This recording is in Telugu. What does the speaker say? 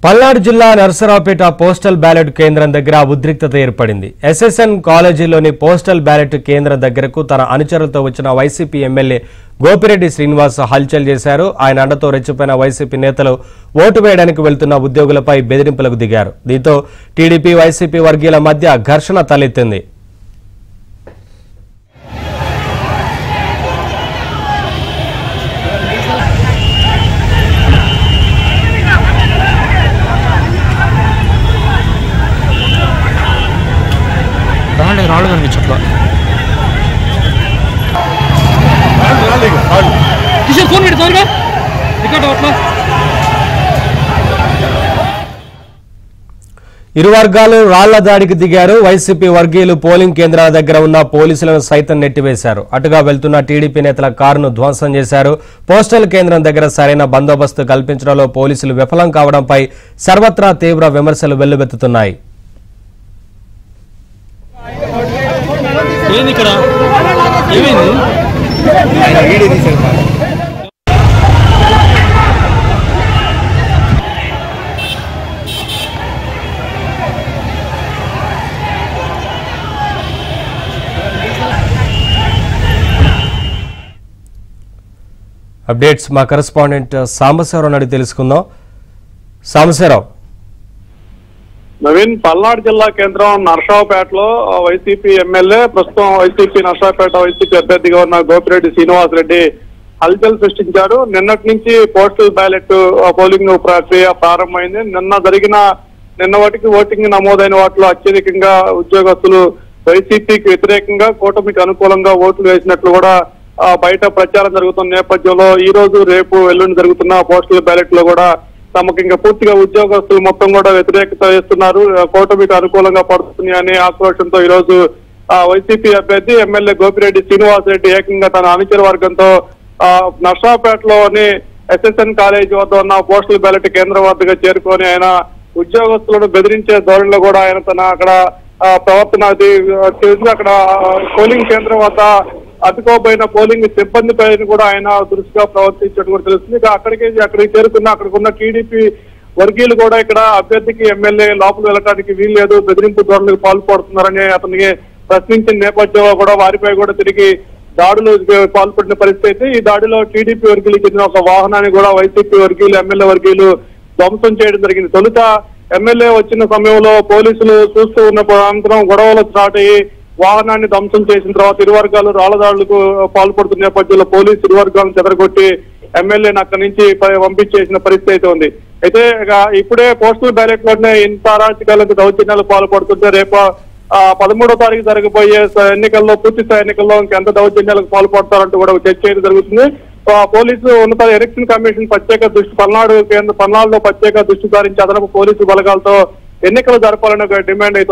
పల్నాడు జిల్లా నరసరావుపేట పోస్టల్ బ్యాలెట్ కేంద్రం దగ్గర ఉద్రిక్తత ఏర్పడింది. ఎస్ఎస్ఎన్ కాలేజీలోని పోస్టల్ బ్యాలెట్ కేంద్రం దగ్గరకు తన అనుచరులతో వచ్చిన వైసీపీ ఎమ్మెల్యే గోపిరెడ్డి శ్రీనివాస్ హల్చల్ చేశారు. ఆయన అండతో రెచ్చిపోయిన వైసీపీ నేతలు ఓటు వేయడానికి వెళ్తున్న ఉద్యోగులపై బెదిరింపులకు దిగారు. దీంతో టీడీపీ వైసీపీ వర్గీయుల మధ్య ఘర్షణ తలెత్తింది. రాళ్ళు కనిపించట్లా ఫోన్ పెట్టి త్వరగా రికార్డ్ అవట్లా. ఇరు వర్గాలు రాళ్ల దాడికి దిగారు. వైసీపీ వర్గీయులు పోలింగ్ కేంద్రాల దగ్గర ఉన్న పోలీసులను సైతం నెట్టివేశారు. అటుగా వెళ్తున్న టీడీపీ నేతల కారును ధ్వంసం చేశారు. పోస్టల్ కేంద్రం దగ్గర సరైన బందోబస్తు కల్పించడంలో పోలీసులు విఫలం కావడంపై సర్వత్రా తీవ్ర విమర్శలు వెల్లువెత్తుతున్నాయి. ఏంది ఇక్కడ ఏమైంది? అప్డేట్స్ మా కరెస్పాండెంట్ సాంబశివరావు అడిగి తెలుసుకుందాం. సాంబశివరావు, నవీన్, పల్నాడు జిల్లా కేంద్రం నరసరావుపేటలో వైసీపీ ఎమ్మెల్యే, ప్రస్తుతం వైసీపీ నరసరావుపేట వైసీపీ అభ్యర్థిగా ఉన్న గోపిరెడ్డి శ్రీనివాస్ రెడ్డి హల్చల్ సృష్టించారు. నిన్నటి నుంచి పోస్టల్ బ్యాలెట్ పోలింగ్ ప్రక్రియ ప్రారంభమైంది. నిన్న వాటికి ఓటింగ్ నమోదైన వాటిలో అత్యధికంగా ఉద్యోగస్తులు వైసీపీకి వ్యతిరేకంగా, కూటమికి అనుకూలంగా ఓట్లు వేసినట్లు కూడా బయట ప్రచారం జరుగుతున్న నేపథ్యంలో ఈ రోజు, రేపు, ఎల్లుండి జరుగుతున్న పోస్టల్ బ్యాలెట్ లో కూడా తమకు ఇంకా పూర్తిగా ఉద్యోగస్తులు మొత్తం కూడా వ్యతిరేకత చేస్తున్నారు, కూటమికి అనుకూలంగా పడుతుంది అనే ఆక్రోషంతో ఈ రోజు వైసీపీ అభ్యర్థి ఎమ్మెల్యే గోపిరెడ్డి శ్రీనివాస్ రెడ్డి ఏకంగా తన అనుచర వర్గంతో నర్సాపేటలోని ఎస్ఎస్ఎన్ కాలేజీ వద్ద ఉన్న పోస్టల్ బ్యాలెట్ కేంద్రం వద్దగా చేరుకొని ఆయన ఉద్యోగస్తులను బెదిరించే ధోరణిలో కూడా ఆయన తన అక్కడ ప్రవర్తన అక్కడ పోలింగ్ కేంద్రం వద్ద అడ్డుకోబోయిన పోలింగ్ సిబ్బంది పైన కూడా ఆయన దురుసుగా ప్రవర్తించడం కూడా తెలుస్తుంది. అక్కడికి చేరుకున్న అక్కడికున్న టీడీపీ వర్గీయులు కూడా ఇక్కడ అభ్యర్థికి ఎమ్మెల్యే లోపల వెళ్ళడానికి వీల్లేదు, బెదిరింపు ధోరణికి పాల్పడుతున్నారని అతనికి ప్రశ్నించిన నేపథ్యంలో కూడా వారిపై కూడా తిరిగి దాడులు పాల్పడిన పరిస్థితి. ఈ దాడిలో టీడీపీ వర్గీయులకు చెందిన ఒక వాహనాన్ని కూడా వైసీపీ వర్గీయులు, ఎమ్మెల్యే వర్గీయులు ధ్వంసం చేయడం జరిగింది. తొలుత ఎమ్మెల్యే వచ్చిన సమయంలో పోలీసులు చూస్తూ ఉన్న అనంతరం గొడవలు స్టార్ట్ అయ్యి వాహనాన్ని ధ్వంసం చేసిన తర్వాత ఇరు వర్గాలు రాళ్లదాడులకు పాల్పడుతున్న నేపథ్యంలో పోలీసు ఇరు వర్గాలను చెదరగొట్టి ఎమ్మెల్యేని అక్కడి నుంచి పంపించేసిన పరిస్థితి అయితే ఉంది. అయితే ఇప్పుడే పోస్టల్ బ్యాలెట్ లోనే ఇంత అరాచకాలకు దౌర్జన్యాలకు పాల్పడుతుంటే రేపు 13వ తారీఖు జరగబోయే ఎన్నికల్లో, పూర్తి స్థాయి ఎన్నికల్లో ఇంకెంత దౌర్జన్యాలకు పాల్పడతారంటూ కూడా చర్చ చేయడం జరుగుతుంది. పోలీసు ఉన్నత ఎలక్షన్ కమిషన్ ప్రత్యేక దృష్టి పల్నాడులో ప్రత్యేక దృష్టి సారించి అదనపు పోలీసు బలగాలతో ఎన్నికలు జరపాలనే డిమాండ్ అయితే